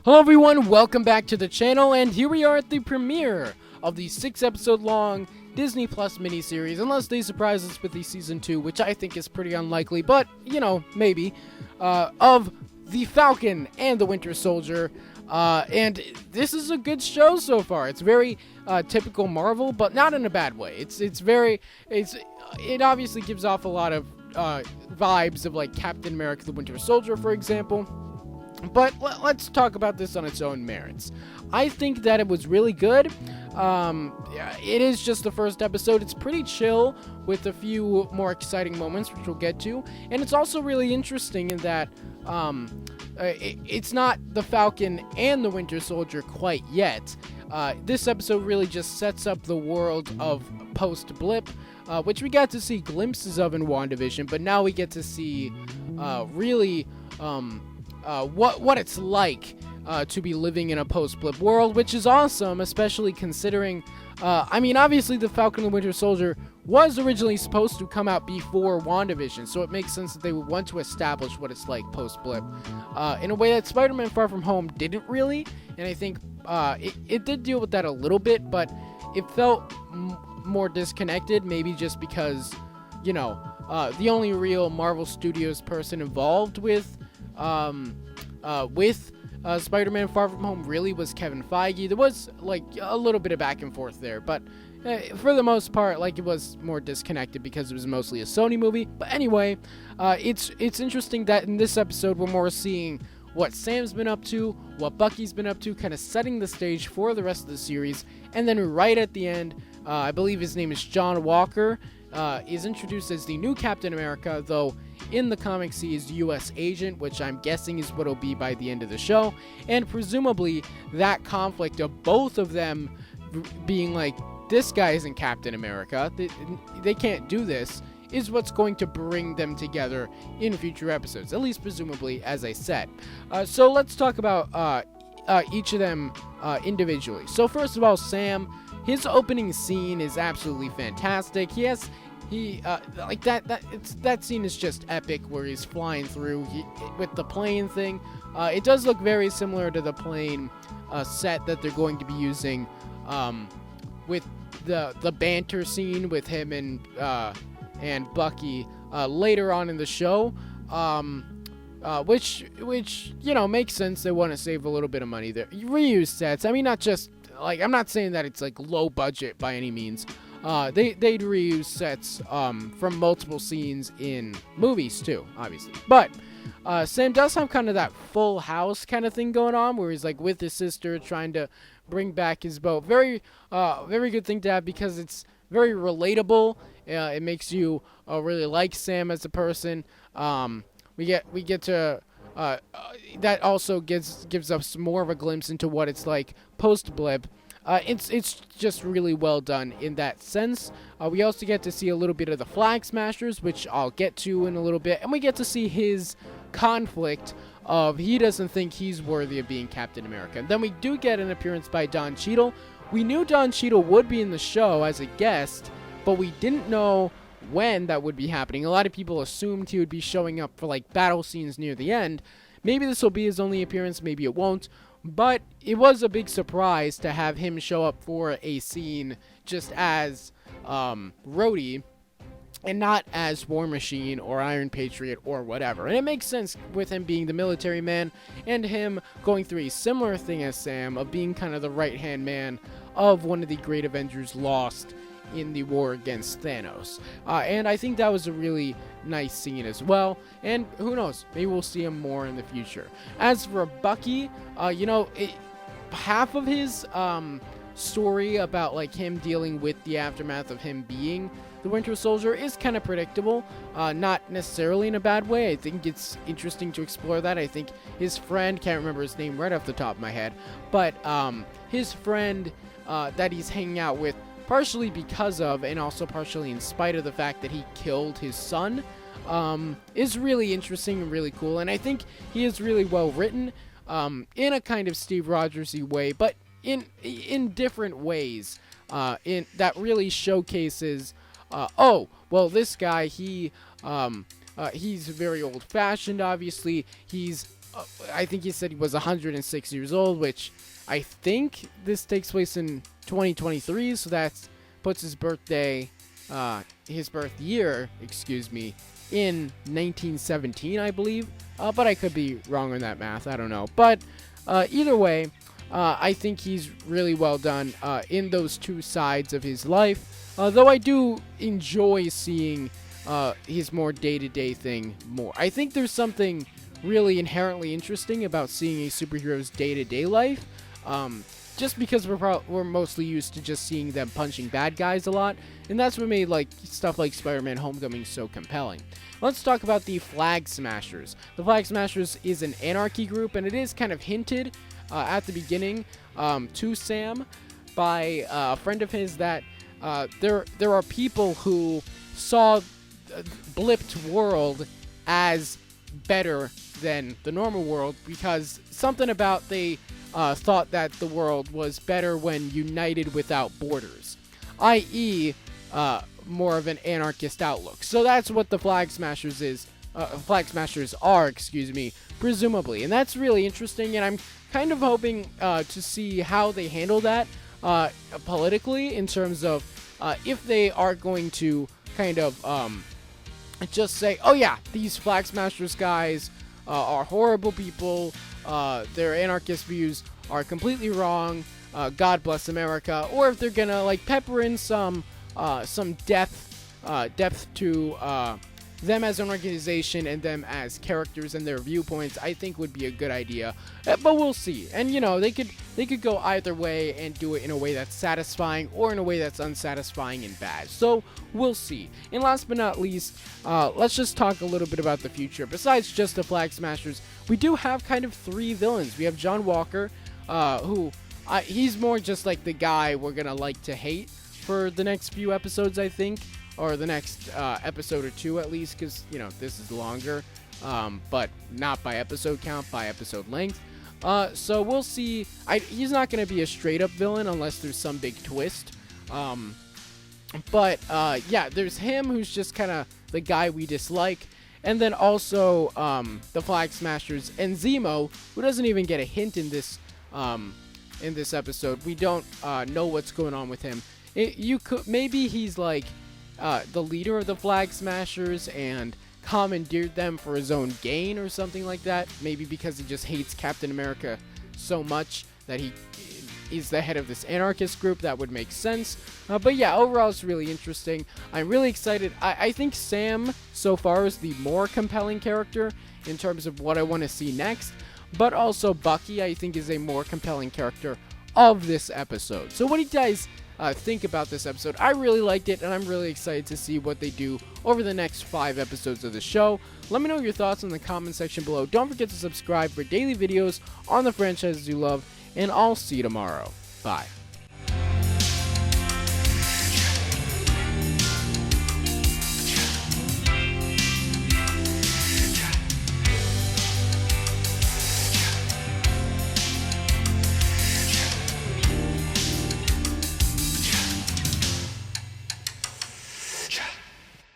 Hello everyone, welcome back to the channel, and here we are at the premiere of the 6-episode long Disney Plus miniseries, unless they surprise us with the Season 2, which I think is pretty unlikely, but, you know, maybe, of the Falcon and the Winter Soldier, and this is a good show so far. It's very typical Marvel, but not in a bad way. It obviously gives off a lot of vibes of, like, Captain America the Winter Soldier, for example. But let's talk about this on its own merits. I think that it was really good. It is just the first episode. It's pretty chill with a few more exciting moments, which we'll get to. And it's also really interesting in that it's not the Falcon and the Winter Soldier quite yet. This episode really just sets up the world of post-blip, which we got to see glimpses of in WandaVision, but now we get to see really... what it's like to be living in a post-blip world, which is awesome, especially considering, obviously the Falcon and the Winter Soldier was originally supposed to come out before WandaVision, so it makes sense that they would want to establish what it's like post-blip, in a way that Spider-Man Far From Home didn't really, and I think it did deal with that a little bit, but it felt more disconnected, maybe just because, you know, the only real Marvel Studios person involved with Spider-Man Far From Home really was Kevin Feige. There was, like, a little bit of back and forth there, but for the most part, like, it was more disconnected because it was mostly a Sony movie. But anyway, it's interesting that in this episode we're more seeing what Sam's been up to, what Bucky's been up to, kind of setting the stage for the rest of the series, and then right at the end, I believe his name is John Walker, is introduced as the new Captain America, though in the comics he is U.S. agent, which I'm guessing is what it'll be by the end of the show, and presumably that conflict of both of them being like, this guy isn't Captain America, they can't do this, is what's going to bring them together in future episodes, at least presumably, as I said. So let's talk about each of them individually. So first of all, Sam, his opening scene is absolutely fantastic. That scene is just epic, where he's flying through with the plane thing. It does look very similar to the plane set that they're going to be using with the banter scene with him and Bucky later on in the show, which you know makes sense. They want to save a little bit of money there. Reuse sets. I'm not saying that it's like low budget by any means. They'd reuse sets from multiple scenes in movies too, obviously. But Sam does have kind of that Full House kind of thing going on, where he's like with his sister trying to bring back his boat. Very good thing to have because it's very relatable. It makes you really like Sam as a person. We get to that also gives us more of a glimpse into what it's like post-blip. It's just really well done in that sense. We also get to see a little bit of the Flag Smashers, which I'll get to in a little bit, and we get to see his conflict of he doesn't think he's worthy of being Captain America. And then we do get an appearance by Don Cheadle. We knew Don Cheadle would be in the show as a guest, but we didn't know when that would be happening. A lot of people assumed he would be showing up for like battle scenes near the end. Maybe this will be his only appearance, maybe it won't. But it was a big surprise to have him show up for a scene just as Rhodey and not as War Machine or Iron Patriot or whatever. And it makes sense with him being the military man and him going through a similar thing as Sam of being kind of the right-hand man of one of the great Avengers lost in the war against Thanos. And I think that was a really nice scene as well. And who knows, maybe we'll see him more in the future. As for Bucky, half of his story about like him dealing with the aftermath of him being the Winter Soldier is kind of predictable, not necessarily in a bad way. I think it's interesting to explore that. I think his friend, can't remember his name right off the top of my head, but his friend that he's hanging out with, partially because of and also partially in spite of the fact that he killed his son, is really interesting and really cool. And I think he is really well written in a kind of Steve Rogers-y way, but in different ways in that really showcases this guy, he's very old-fashioned, obviously. He's I think he said he was 106 years old, which I think this takes place in 2023, so that puts his birth year, in 1917, I believe. But I could be wrong on that math. I don't know. But either way, I think he's really well done in those two sides of his life. Though I do enjoy seeing his more day-to-day thing more. I think there's something really inherently interesting about seeing a superhero's day-to-day life. Just because we're mostly used to just seeing them punching bad guys a lot, and that's what made stuff like Spider-Man Homecoming so compelling. Let's talk about the Flag Smashers. The Flag Smashers is an anarchy group, and it is kind of hinted at the beginning to Sam by a friend of his that there are people who saw blipped world as better than the normal world because something about they thought that the world was better when united without borders, i.e. More of an anarchist outlook. So that's what the Flag Smashers are, presumably. And that's really interesting, and I'm kind of hoping to see how they handle that politically in terms of if they are going to kind of just say, oh yeah, these Flag Smashers guys are horrible people, their anarchist views are completely wrong, God bless America, or if they're gonna pepper in some depth to them as an organization and them as characters and their viewpoints, I think would be a good idea. But we'll see. And they could go either way and do it in a way that's satisfying or in a way that's unsatisfying and bad. So we'll see. And last but not least, let's just talk a little bit about the future. Besides just the Flag Smashers, we do have kind of three villains. We have John Walker, who he's more just like the guy we're gonna like to hate for the next few episodes, I think. Or the next episode or two at least, because this is longer, but not by episode count, by episode length. So we'll see. He's not going to be a straight up villain unless there's some big twist. But yeah, there's him who's just kind of the guy we dislike, and then also the Flag Smashers and Zemo, who doesn't even get a hint in this episode. We don't know what's going on with him. Maybe he's the leader of the Flag Smashers and commandeered them for his own gain or something like that. Maybe because he just hates Captain America so much that he is the head of this anarchist group. That would make sense. But yeah, overall it's really interesting. I'm really excited. I think Sam so far is the more compelling character in terms of what I want to see next. But also Bucky, I think, is a more compelling character of this episode. So what do you guys think about this episode? I really liked it, and I'm really excited to see what they do over the next 5 episodes of the show. Let me know your thoughts in the comment section below. Don't forget to subscribe for daily videos on the franchises you love, and I'll see you tomorrow. Bye.